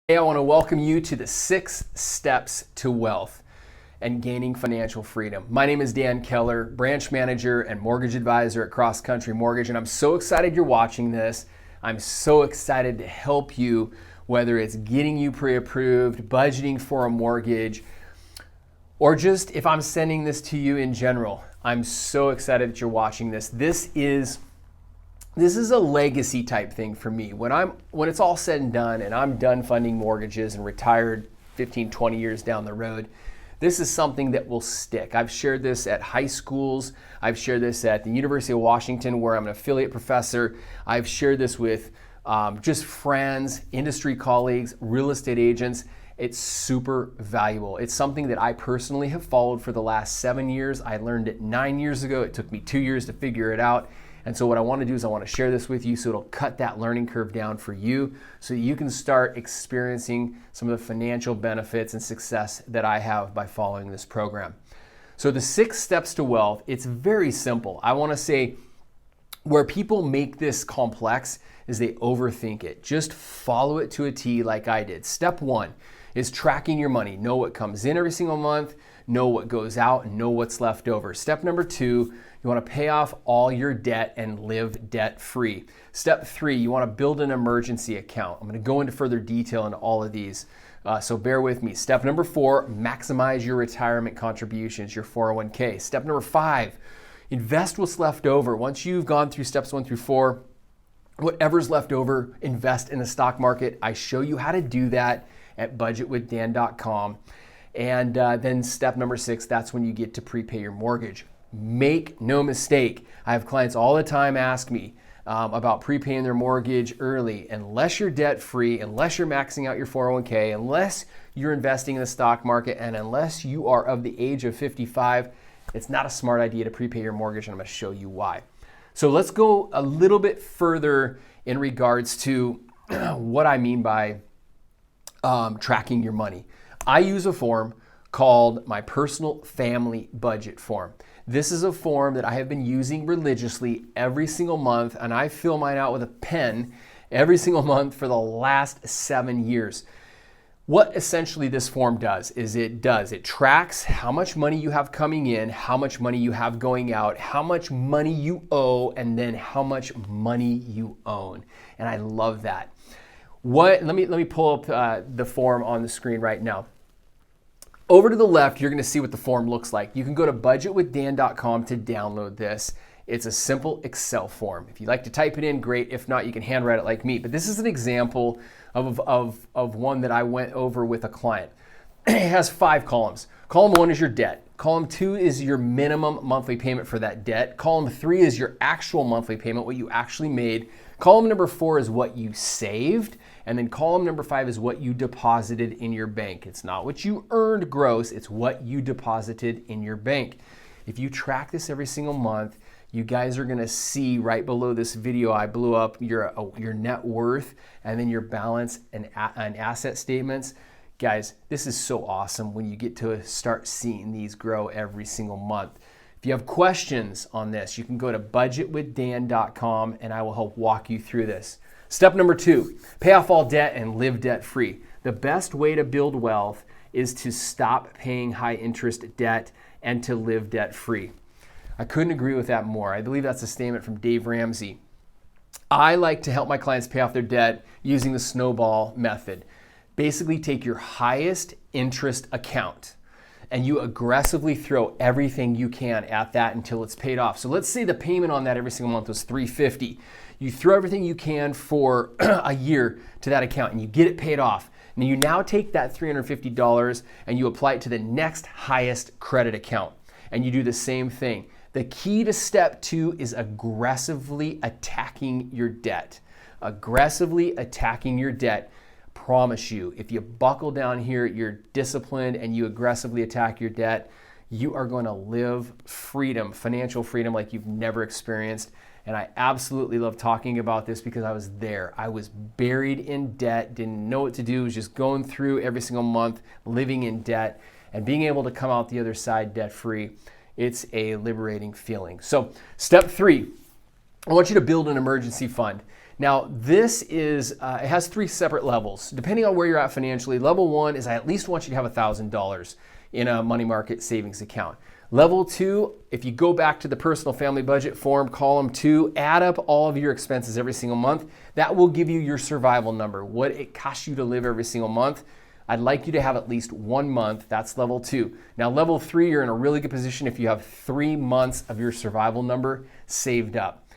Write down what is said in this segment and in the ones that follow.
Hey, I want to welcome you to the 6 Steps to Wealth and Gaining Financial Freedom. My name is Dan Keller, branch manager and mortgage advisor at CrossCountry Mortgage, and I'm so excited you're watching this. I'm so excited to help you, whether it's getting you pre-approved, budgeting for a mortgage, or just if I'm sending this to you in general. I'm so excited that you're watching this. This is a legacy type thing for me. When it's all said and done and I'm done funding mortgages and retired 15, 20 years down the road, this is something that will stick. I've shared this at high schools. I've shared this at the University of Washington, where I'm an affiliate professor. I've shared this with just friends, industry colleagues, real estate agents. It's super valuable. It's something that I personally have followed for the last 7 years. I learned it 9 years ago. It took me 2 years to figure it out. And so what I want to do is I want to share this with you so it'll cut that learning curve down for you so you can start experiencing some of the financial benefits and success that I have by following this program. So the 6 steps to wealth, it's very simple. I want to say where people make this complex is they overthink it. Just follow it to a T like I did. Step 1 is tracking your money. Know what comes in every single month, know what goes out, and know what's left over. Step number 2, you want to pay off all your debt and live debt-free. Step 3, you want to build an emergency account. I'm going to go into further detail into all of these, so bear with me. Step number 4, maximize your retirement contributions, your 401k. Step number 5, invest what's left over. Once you've gone through steps 1 through 4, whatever's left over, invest in the stock market. I show you how to do that at budgetwithdan.com. And then step number 6, that's when you get to prepay your mortgage. Make no mistake, I have clients all the time ask me about prepaying their mortgage early. Unless you're debt-free, unless you're maxing out your 401k, unless you're investing in the stock market, and unless you are of the age of 55, it's not a smart idea to prepay your mortgage, and I'm going to show you why. So let's go a little bit further in regards to what I mean by tracking your money. I use a form called my personal family budget form. This is a form that I have been using religiously every single month, and I fill mine out with a pen every single month for the last 7 years. What essentially this form does is it tracks how much money you have coming in, how much money you have going out, how much money you owe, and then how much money you own. And I love that. Let me pull up the form on the screen right now. Over to the left, you're going to see what the form looks like. You can go to budgetwithdan.com to download this. It's a simple Excel form. If you like to type it in, great. If not, you can handwrite it like me. But this is an example of one that I went over with a client. It has 5 columns. Column 1 is your debt. Column 2 is your minimum monthly payment for that debt. Column 3 is your actual monthly payment, what you actually made. Column number 4 is what you saved. And then column number 5 is what you deposited in your bank. It's not what you earned gross, it's what you deposited in your bank. If you track this every single month, you guys are gonna see right below this video, I blew up your net worth and then your balance and asset statements. Guys, this is so awesome when you get to start seeing these grow every single month. If you have questions on this, you can go to budgetwithdan.com and I will help walk you through this. Step number 2, pay off all debt and live debt-free. The best way to build wealth is to stop paying high interest debt and to live debt-free. I couldn't agree with that more. I believe that's a statement from Dave Ramsey. I like to help my clients pay off their debt using the snowball method. Basically, take your highest interest account and you aggressively throw everything you can at that until it's paid off. So let's say the payment on that every single month was $350. You throw everything you can for a year to that account and you get it paid off. And you now take that $350 and you apply it to the next highest credit account. And you do the same thing. The key to step 2 is aggressively attacking your debt. Aggressively attacking your debt. Promise you, if you buckle down here, you're disciplined and you aggressively attack your debt, you are going to live freedom, financial freedom like you've never experienced. And I absolutely love talking about this because I was there. I was buried in debt, didn't know what to do, was just going through every single month, living in debt, and being able to come out the other side debt-free. It's a liberating feeling. So step 3, I want you to build an emergency fund. Now, this is, it has 3 separate levels. Depending on where you're at financially, level 1 is I at least want you to have $1,000 in a money market savings account. Level 2, if you go back to the personal family budget form, column 2, add up all of your expenses every single month. That will give you your survival number, what it costs you to live every single month. I'd like you to have at least 1 month. That's level 2. Now, level 3, you're in a really good position if you have 3 months of your survival number saved up.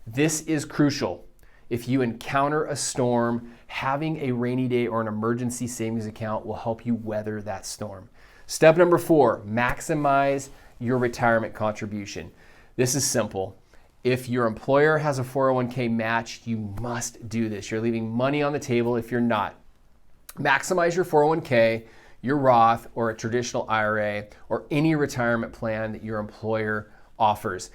This is crucial. If you encounter a storm, having a rainy day or an emergency savings account will help you weather that storm. Step number 4, maximize your retirement contribution. This is simple. If your employer has a 401k match, you must do this. You're leaving money on the table if you're not. Maximize your 401k, your Roth, or a traditional IRA, or any retirement plan that your employer offers.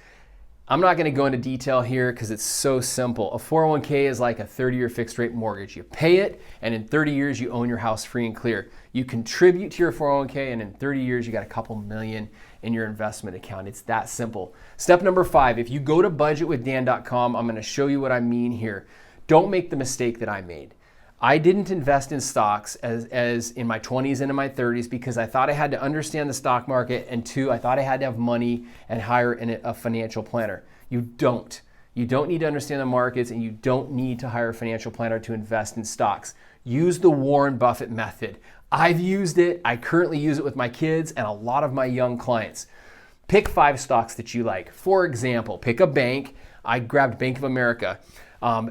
I'm not going to go into detail here because it's so simple. A 401k is like a 30-year fixed rate mortgage. You pay it, and in 30 years, you own your house free and clear. You contribute to your 401k, and in 30 years, you got a couple million in your investment account. It's that simple. Step number 5, if you go to budgetwithdan.com, I'm going to show you what I mean here. Don't make the mistake that I made. I didn't invest in stocks as in my 20s and in my 30s because I thought I had to understand the stock market, and 2, I thought I had to have money and hire a financial planner. You don't. You don't need to understand the markets, and you don't need to hire a financial planner to invest in stocks. Use the Warren Buffett method. I've used it. I currently use it with my kids and a lot of my young clients. Pick 5 stocks that you like. For example, pick a bank. I grabbed Bank of America.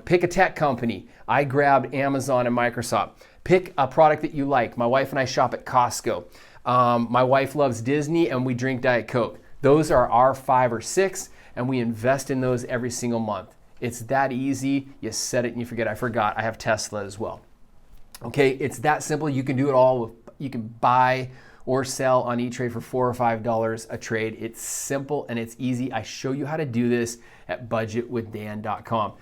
Pick a tech company. I grabbed Amazon and Microsoft. Pick a product that you like. My wife and I shop at Costco. My wife loves Disney and we drink Diet Coke. Those are our 5 or 6 and we invest in those every single month. It's that easy. You set it and you forget. I forgot. I have Tesla as well. Okay, it's that simple. You can do it all. You can buy or sell on E-Trade for $4 or $5 a trade. It's simple and it's easy. I show you how to do this at budgetwithdan.com.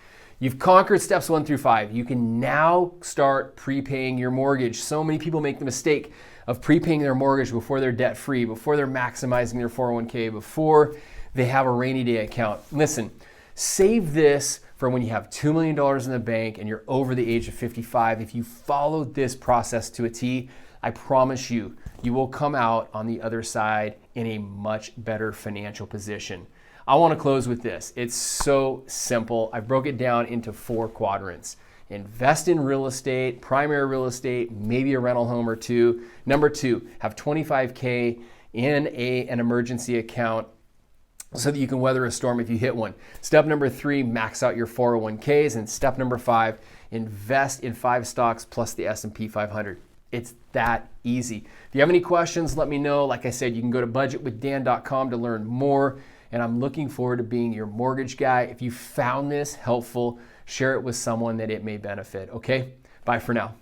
You've conquered steps 1 through 5. You can now start prepaying your mortgage. So many people make the mistake of prepaying their mortgage before they're debt free, before they're maximizing their 401k, before they have a rainy day account. Listen, save this for when you have $2 million in the bank and you're over the age of 55. If you follow this process to a T, I promise you, you will come out on the other side in a much better financial position. I want to close with this. It's so simple. I broke it down into 4 quadrants. Invest in real estate, primary real estate, maybe a rental home or 2. Number 2, have $25K in an emergency account so that you can weather a storm if you hit one. Step number 3, max out your 401ks. And step number 5, invest in 5 stocks plus the S&P 500. It's that easy. If you have any questions, let me know. Like I said, you can go to budgetwithdan.com to learn more. And I'm looking forward to being your mortgage guy. If you found this helpful, share it with someone that it may benefit. Okay? Bye for now.